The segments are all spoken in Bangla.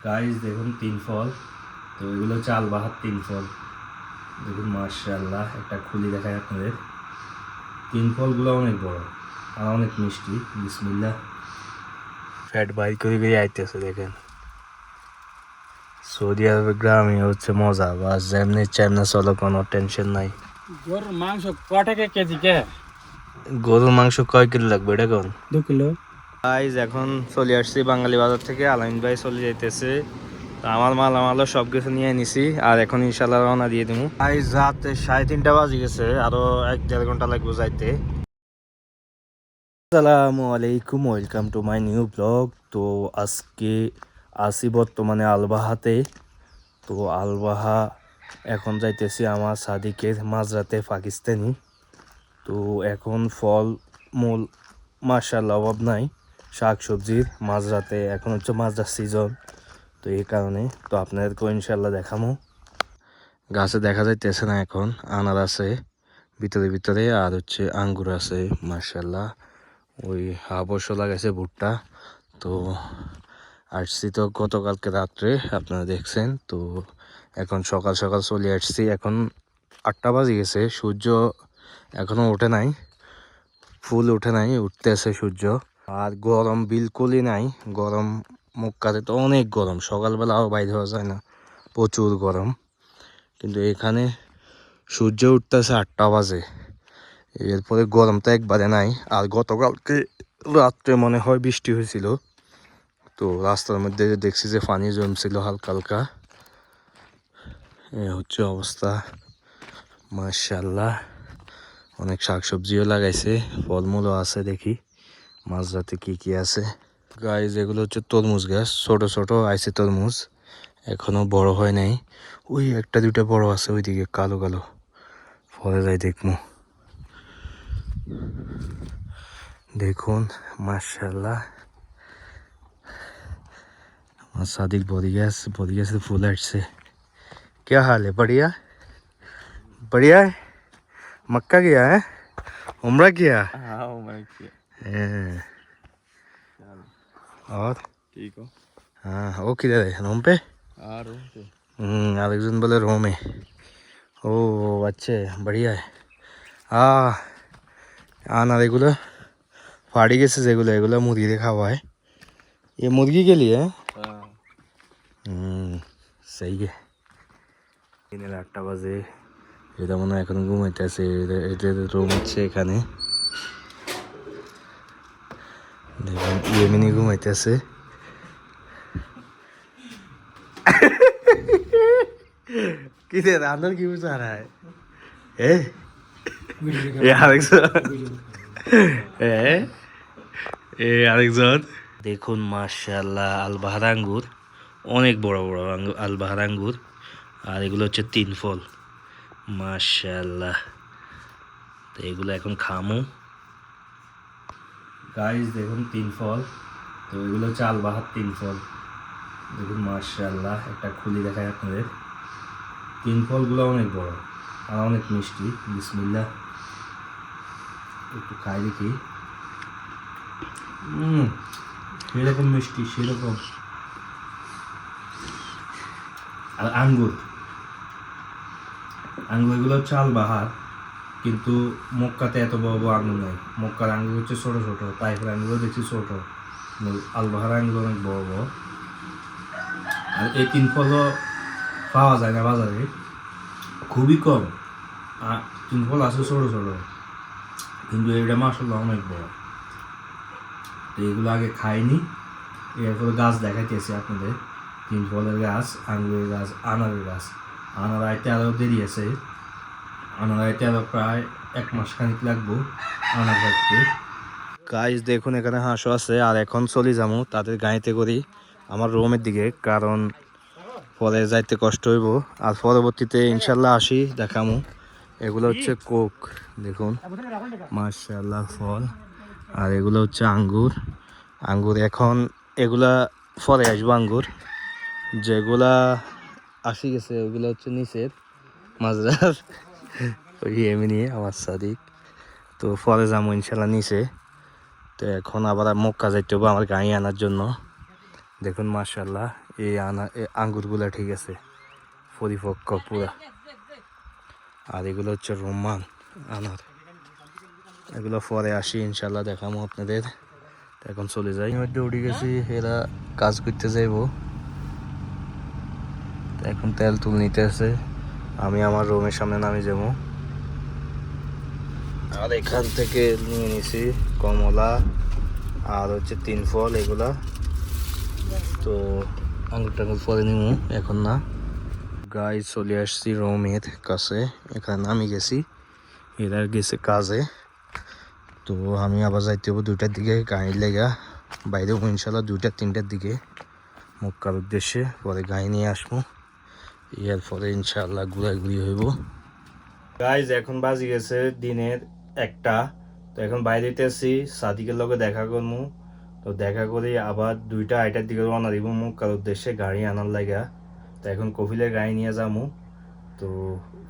গাইস দেখুন তিন ফল, তো এগুলো হচ্ছে আলবাহার তিন ফল। দেখুন মাশাআল্লাহ, একটা খুলি দেখায় আপনাদের। তিন ফলগুলো অনেক বড় আর অনেক মিষ্টি। বিসমিল্লাহ। ফ্যাট বাইর করে করে আইতেছে দেখেন। সৌদি আরবের গ্রামে হচ্ছে মজা, বাস যেমনি চাইনা চলো, কোনো টেনশন নাই। গরুর মাংস কটাকে কেজি কে? গরুর মাংস কয় কিলো লাগবে এটা কোন? 2 কিলো। গাইস এখন চলে আসছি বাঙালি বাজার থেকে। আলামিন ভাই চলে যাইতেছে, তো আমার মালামালও সব কিছু নিয়ে নিছি আর এখন ইনশাল্লাহ রওনা দিয়ে দেবো। গাইস রাতে 3:30 বাজে গেছে, আরো 1-1.5 ঘন্টা লাগবে যাইতে। আসসালামু আলাইকুম, welcome to my new blog. তো আজকে আসি বর্তমানে আলবাহাতে। তো আলবাহা এখন যাইতেছি আমার সাদিকের মাঝরাতে পাকিস্তানি। তো এখন ফল মূল মাশাআল্লাহ অভাব নাই, শাক সবজির মাঝরাতে এখন হচ্ছে মাঝরাত সিজন। তো এই কারণে তো আপনাদেরকেও ইনশাল্লাহ দেখামো। গাছে দেখা যাইতেছে না এখন, আনার আছে ভিতরে ভিতরে আর হচ্ছে আঙ্গুর আছে মাশাআল্লাহ। ওই অবশ্য লাগাইছে ভুট্টা। তো আসছি তো গতকালকে রাত্রে, আপনারা দেখছেন। তো এখন সকাল সকাল চলে আসছি, এখন 8টা বাজে গেছে। সূর্য এখনো ওঠে নাই, ফুল ওঠে নাই, উঠতেছে সূর্য। আর গরম বিলকুলই নাই, গরম মক্কাতে তো অনেক গরম, সকালবেলাও বাইরে হওয়া যায় না, প্রচুর গরম। কিন্তু এখানে সূর্য উঠতেছে 8টা বাজে, এরপরে গরমটা একবারে নাই। আর গতকালকে রাত্রে মনে হয় বৃষ্টি হয়েছিল, তো রাস্তার মধ্যে দেখছি যে পানি জমছিল হালকা হালকা। এ হচ্ছে অবস্থা মাশাআল্লাহ। অনেক শাকসবজিও লাগাইছে, ফলমূলও আছে। দেখি মাঝরাতে কি কি আছে। গাইজ এগুলো হচ্ছে তরমুজ গাছ, ছোট ছোট আইছে তরমুজ, এখনো বড় হয় নাই। ওই একটা দুইটা বড় আছে ওইদিকে কালো কালো, পরে যাই দেখবো। দেখুন মাশাআল্লাহ, আমার सादिक बड़ी गैस फूल से। क्या हाल है? बढ़िया बढ़िया है। मक्का गया है, उम्रा किया? हाँ उम्र की। हैं, और ठीक हो? हाँ वो किधर है? रूम पे? हाँ रूम पे। আরেকজন বলে রোমে। ও আচ্ছা, बढ़िया है। हाँ আনার এগুলো ফাড়ি গেছে যেগুলো, এগুলো মুরগিতে খাওয়ায়। ये मुर्गी के लिए है। हाँ सही है। 8টা বাজে, এটা মনে হয় এখন ঘুমাইতেছে। এদের রুম হচ্ছে এখানে, দেখুন ইয়েমিনি ঘুমাইতেছে। किधर अंदर क्यों जा रहा है? ये আরেকজন, আরেকজন। দেখুন মাশাআল্লাহ, আলবাহার আঙ্গুর অনেক বড় বড় আলবাহার আঙ্গুর। আর এগুলো হচ্ছে তিন ফল মাশাআল্লাহ। তো এগুলো এখন খামু। গাইস দেখুন তিন ফল, তো এগুলো হচ্ছে আলবাহার তিন ফল। দেখুন মাশাআল্লাহ, একটা খুলি দেখায় আপনাদের। তিন ফলগুলো অনেক বড় আর অনেক মিষ্টি। বিসমিল্লাহ, একটু খাই দেখি। সেরকম মিষ্টি, সেরকম। আর আঙ্গুর, আঙ্গুরগুলো হচ্ছে আলবাহার, কিন্তু মক্কাতে এত বড় বড় আঙ্গুর নাই। মক্কার আঙ্গুর হচ্ছে ছোট ছোট, তাইফের আঙ্গুরও দেখছি ছোট, আলবাহার আঙ্গুর অনেক বড় বড়। আর এই তিন ফলও পাওয়া যায় না বাজারে, খুবই কম। আর তিন ফল আছে ছোট ছোট, কিন্তু এটা মাশাআল্লাহ অনেক বড়। তো এগুলো আগে খাইনি, এরপরে গাছ দেখাইতেছি আপনাদের। তিন ফলের গাছ, আঙ্গুরের গাছ, আনারের গাছ। আনার আইতে আরও দেরি আছে, আনার আইতে আরও প্রায় 1 মাস খানিক লাগবো আনার গাছতে। গাছ দেখুন এখানে হাঁসও আছে। আর এখন চলে যাবো তাদের গাড়িতে করি আমার রুমের দিকে, কারণ পরে যাইতে কষ্ট হইব। আর পরবর্তীতে ইনশাল্লাহ আসি দেখামো। এগুলো হচ্ছে কোক, দেখুন মাশাআল্লাহ ফল। আর এগুলো হচ্ছে আঙ্গুর, আঙ্গুর এখন এগুলা পরে আসবো। আঙ্গুর যেগুলা আসি গেছে ওইগুলো হচ্ছে নিচের মাঝরার, ওই এমনি আমার সাদিক। তো পরে যাবো ইনশাল্লাহ নিচে। তো এখন আবার মক্কা যাইতে হবে আমার গাড়ি আনার জন্য। দেখুন মাশাআল্লাহ, এই আঙ্গুরগুলা ঠিক আছে, পরিপক্ক পুরা। আর এগুলো হচ্ছে রোমান আনার, এগুলো পরে আসি ইনশাল্লাহ দেখাবো আপনাদের। এখন চলে যাই, মধ্যে উঠে গেছি, এরা কাজ করতে যাইব। এখন তেল তুল নিতে আছে, আমি আমার রুমের সামনে নামে যাবো। আর এখান থেকে নিয়ে নিছি কমলা আর হচ্ছে 3 ফল এগুলা। তো আঙুর টাঙ্গুর পরে নিব, এখন না। গাইজ চলে আসছি রুমের কাছে, এখানে নামি গেছি, এরা গেছে কাজে। তো আমি আবার যাইতে হবো 2টার দিকে গাড়ির লেগা, বাইরে হবো ইনশাল্লাহ 2টা 3টার দিকে মক্কার উদ্দেশ্যে। পরে গাড়ি নিয়ে আসবো, এরপরে ইনশাল্লাহ ঘুরাঘুরি হইব। গাইজ এখন বাজি গেছে দিনের 1টা। তো এখন বাইরে আসছি, সাদিকের লগে দেখা করবো। তো দেখা করি আবার 2টা 2:30 দিকে রওনা দিব মক্কার উদ্দেশ্যে গাড়ি আনার লাগা। তো এখন কফিলের গাড়ি নিয়ে যাবো। তো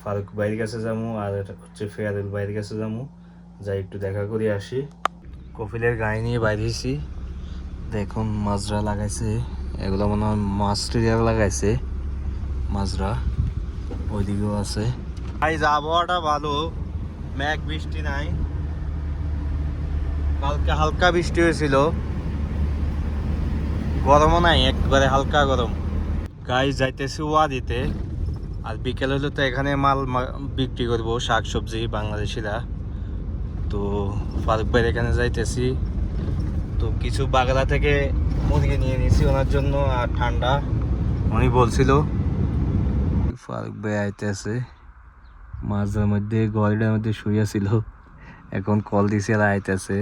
ফারুক ভাইয়ের কাছে যাবো আর হচ্ছে ফেয়ারুল ভাইয়ের কাছে যাবো, যাই একটু দেখা করে আসি। কফিলের গাড়ি নিয়ে বাইরেছি, দেখুন মাজরা লাগাইছে, এগুলো মনে হয় মাছ লাগাইছে মাজরা, ওইদিকেও আছে। আজ আবহাওয়াটা ভালো, মেঘ বৃষ্টি নাই, কালকে হালকা বৃষ্টি হয়েছিল, গরমও নাই, একবারে হালকা গরম। গাইজ যাইতেছি ওয়াদিতে, আর বিকেল হলে তো এখানে মাল বিক্রি করবো, শাকসবজি বাংলাদেশিরা। তো ফারুক ভাইয়ের এখানে যাইতেছি। তো কিছু বাগলা থেকে মুরগি নিয়ে নিয়েছি ওনার জন্য, আর ঠান্ডা উনি বলছিল। ফারুক ভাই আইতেছে, মাঝের মধ্যে গলিটার মধ্যে শুয়েছিল, এখন কল দিছে আর আইতেছে।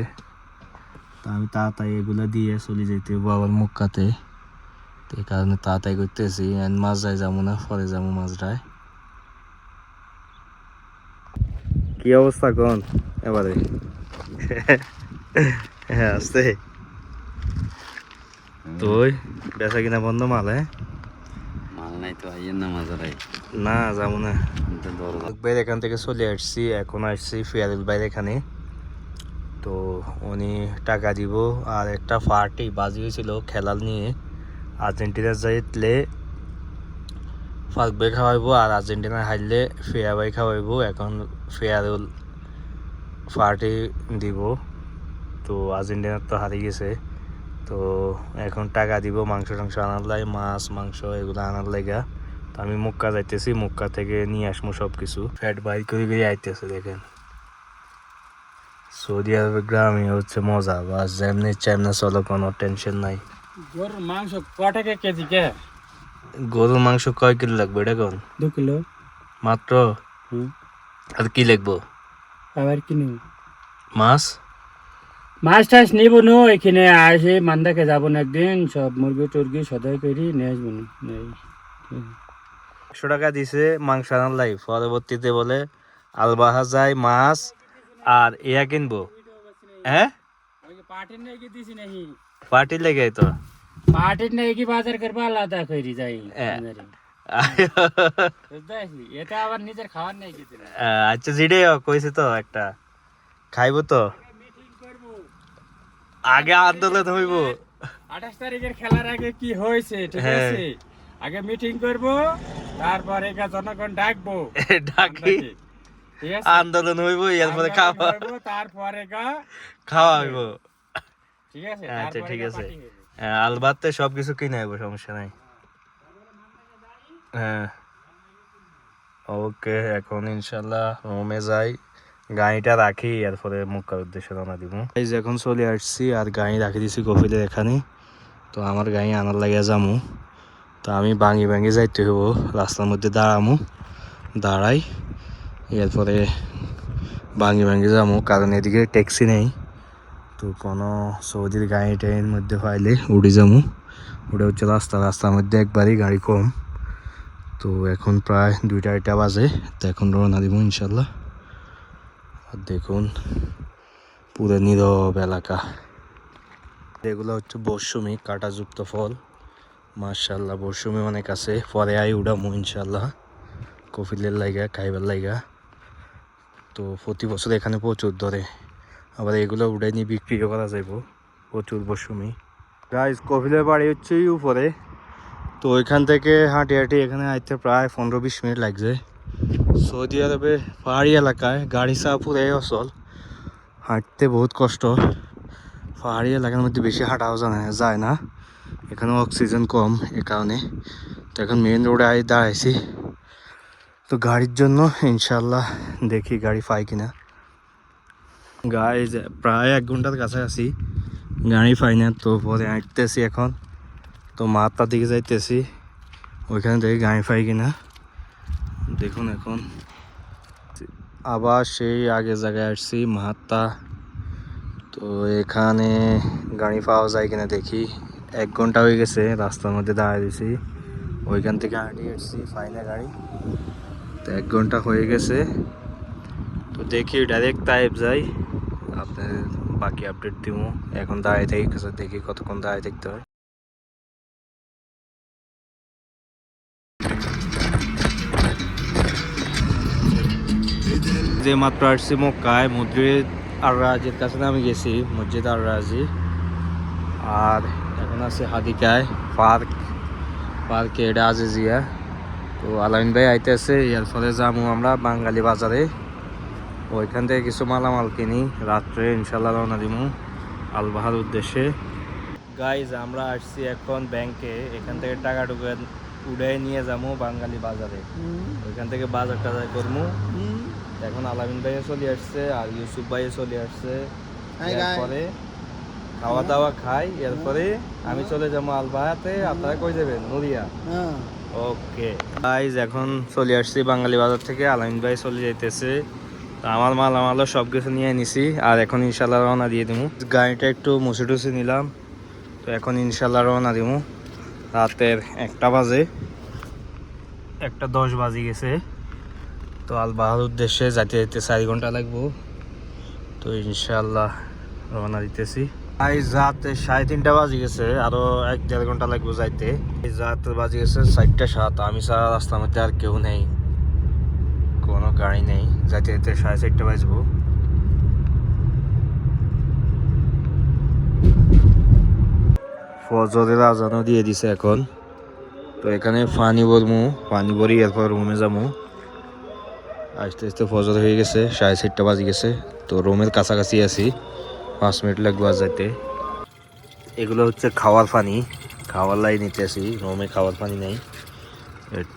তো আমি তাড়াতাড়ি এগুলো দিয়ে চলে যেতে হবো আবার মক্কাতে, তো এই কারণে তাড়াতাড়ি করতেছি। মাঝরায় যাবো না, পরে যাবো মাঝরায়। কি অবস্থা কোন এবারে? হ্যাঁ আসতে তুই বেচা কিনা বন্ধ মাল? মাল নাই তো, আইয়েন না মাজারাই। না যাবো না, ভাইয়ের এখান থেকে চলে আসছি, এখন আসছি ফিয়ারুল ভাইয়ের এখানে। তো উনি টাকা দিব, আর একটা পার্টি বাজি হয়েছিল খেলাল নিয়ে, আর্জেন্টিনা জিতলে ফারুক ভাই খাওয়াইবো, আর আর্জেন্টিনা হারলে ফিয়া ভাই খাওয়াইবো। এখন ফিয়ারুল পার্টি দিব, তো আর্জেন্টিনার তো হারিয়ে গেছে। তো এখন টাকা দিব মাংস টাংস আনার লাই, মাছ মাংস এগুলো আনার লাগা। তো আমি মক্কা যাইতেছি, মক্কা থেকে নিয়ে আসবো সব কিছু। ফ্যাট বাইর করে করে আইতেছে, দেখেন সৌদি আরবের গ্রামে হচ্ছে মজা, বাস যেমনি চাইনা চলো, কোনো টেনশন নাই। গরুর মাংস কটাকে কেজি কে? গরুর মাংস কয় কিলো লাগবে এটা কোন? 2 কিলো মাত্র? আর কি লাগবো? আবার কি নেব? মাছ মাছ টাছ নিব নো, এখানে আসে মান্দাকে যাবো না একদিন, সব মুরগি টুরগি সদাই করি নিয়ে আসবো না। 100 টাকা দিছে মাংস আনার লাই, পরবর্তীতে বলে আলবাহা যায় মাছ আর ইয়া কিনবো। হ্যাঁ পার্টির নেই কি দিছি নাহি, পার্টির লেগে তো পার্টির নেই কি বাজার করবা আলাদা করি যাই। এটা আবার নিজের খাওয়ার নেই কিছু না। আচ্ছা জিডে কইছে তো একটা খাইবো তো, আগে আন্দোলন হইব। 28 তারিখের খেলার আগে কি হয়েছে ঠিক আছে, আগে মিটিং করব, তারপরে জনগণ ডাকবো, ডাকি ঠিক আছে, আন্দোলন হইব, এরপরে খাওয়া, তারপরে খাওয়া হইব। ঠিক আছে। আচ্ছা ঠিক আছে, আলবাতে সবকিছু কিনে আইব, সমস্যা নাই। হ্যাঁ ওকে, এখন ইনশাল্লাহ রুমে যাই, গাড়িটা রাখি, এরপরে মক্কার উদ্দেশ্যে রওনা দিব। এখন চলে আসছি, আর গাড়ি রাখি দিছি কফিলের এখানে। তো আমার গাড়ি আনার লাগিয়া যামু, তো আমি ভাঙি ভাঙি যাইতে হইব, রাস্তার মধ্যে দাঁড়ামু, দাঁড়াই এরপরে ভাঙি ভাঙি যামু, কারণ এদিকে ট্যাক্সি নেই। তো কোনো সৌদির গাড়ি টাড়ির মধ্যে পাইলে উড়ে যামু, ওটা হচ্ছে রাস্তার মধ্যে একবারই গাড়ি কম। তো এখন প্রায় 2টা বাজে, তো এখন রওনা দিব ইনশাল্লাহ। আর দেখুন পুরো নীরব এলাকা, এগুলো হচ্ছে মৌসুমি কাঁটাযুক্ত ফল, মাশাআল্লাহ মৌসুমি অনেক আছে। পরে আই উড়ামু ইনশাল্লাহ কফিলের লাইগা, খাইবার লাইগা। তো প্রতি বছর এখানে প্রচুর ধরে, আবার এগুলো উড়াই নিয়ে বিক্রিও করা যাইব, প্রচুর মৌসুমি। গাইস কফিলের বাড়ি হচ্ছে উপরে, তো ওইখান থেকে হাঁটি হাঁটি এখানে আইতে প্রায় 15-20 মিনিট লাগছে। সৌদি আরবে পাহাড়ি এলাকায় গাড়ি চাপ পুরে অচল, হাঁটতে বহুত কষ্ট। পাহাড়ি এলাকার মধ্যে বেশি হাঁটাও যায় না, এখানে অক্সিজেন কম এ কারণে। তো এখন মেন রোডে দাঁড়াইছি, তো গাড়ির জন্য ইনশাল্লাহ দেখি গাড়ি পাই কিনা। গাড়ি প্রায় 1 ঘন্টার কাছাকাছি গাড়ি পাই না, তো পরে হাঁটতেছি এখন। তো মাথার দিকে যাইতেছি, ওইখানে দেখি গাড়ি পাই কিনা। দেখুন এখন আবার সেই আগের জায়গায় আসছি মাহাত্তা, তো এখানে গাড়ি পাওয়া যায় কিনা দেখি। 1 ঘন্টা হয়ে গেছে রাস্তার মধ্যে দাঁড়িয়ে দিয়েছি, ওইখান থেকে হাঁটি আসছি ফাইনা গাড়ি। তো 1 ঘন্টা হয়ে গেছে, তো দেখি ডাইরেক্ট তাইব যাই, আপনাদের বাকি আপডেট দিব। এখন দাঁড়িয়ে থাকি, দেখি কতক্ষণ দাঁড়িয়ে থাকতে হয়। যে মাত্র আসছি মক্কায়, মসজিদ আর রাজির কাছে আমি গেছি, মসজিদ আর রাজি। আর এখন আছি হাদিকায় পার্কে, এটা আজিজিয়া। তো আলামিন ভাই আইতেছে, এর ফলে যাবো আমরা বাঙালি বাজারে, ওইখান থেকে কিছু মালামাল কিনি, রাত্রে ইনশাল্লাহ রওনা দিব আলবাহার উদ্দেশ্যে। গাইজ আমরা আসছি এখন ব্যাংকে, এখান থেকে টাকা উড়াই নিয়ে যাবো বাঙালি বাজারে, ওইখান থেকে বাজার টাজার করবো। এখন আলামিন ভাইও চলে আসছে আর ইউসুফ ভাইও চলে আসছে, এরপরে খাওয়া দাওয়া খাই, এরপরে আমি চলে যাবো আলবাহাতে। আপনারা কই যাবেন? নুরিয়া। ওকে গাইজ এখন চলে আসছি বাঙালি বাজার থেকে, আলামিন ভাই চলে যাইতেছে। আমার মালামালও সব কিছু নিয়ে নিছি, আর এখন ইনশাল্লাহ রওনা দিয়ে দিব। গাড়িটা একটু মুছে টুছে নিলাম, তো এখন ইনশাল্লাহ রওনা দিব। রাতের 1টা বাজে, 1:10 বাজে গেছে। তো আলবাহার উদ্দেশ্যে যাইতে যেতে 4 ঘন্টা লাগবো, তো ইনশাল্লাহ রওনা দিতেছি। আজ রাতে 3:30 বাজে গেছে, আরো 1-1.5 ঘন্টা লাগবে যাইতে। রাতে বাজে গেছে 4টা 7, আমি সারা রাস্তার মধ্যে আর কেউ নেই, কোনো গাড়ি নেই, যাইতে যেতে 4:30 বাজবো। ফজরের আজানও দিয়ে দিছে এখন, তো এখানে পানি ভরি এরপর রুমে যাবো। আস্তে আস্তে ফজর হয়ে গেছে, 4:30 বাজে গেছে, তো রুমের কাছাকাছি আছি, 5 মিনিট লাগবে আর যাইতে। এগুলো হচ্ছে খাওয়ার পানি, খাওয়ার লাই নিতে আসি, রুমে খাওয়ার পানি নেই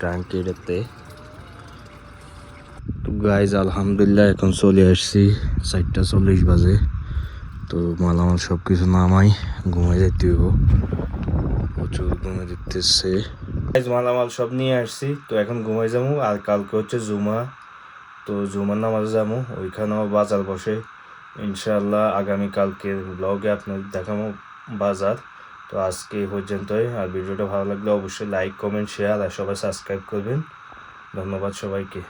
ট্যাঙ্কিতে। তো গাইজ আলহামদুলিল্লাহ এখন চলে আসছি 4:40 বাজে। তো মালামাল সব কিছু নামাই ঘুমাই যেতে হইব, প্রচুর ঘুমে দিতেছে। মালামাল সব নিয়ে আসছি, তো এখন ঘুমাই যাবো। আর কালকে হচ্ছে জুমা, তো জুমার নামাজে যাবো, ওইখানেও বাজার বসে ইনশাল্লাহ। আগামীকালকে ব্লগে আপনাদের দেখাবো বাজার। তো আজকে এই পর্যন্তই, আর ভিডিওটা ভালো লাগলে অবশ্যই লাইক কমেন্ট শেয়ার আর সবাই সাবস্ক্রাইব করবেন। ধন্যবাদ সবাইকে।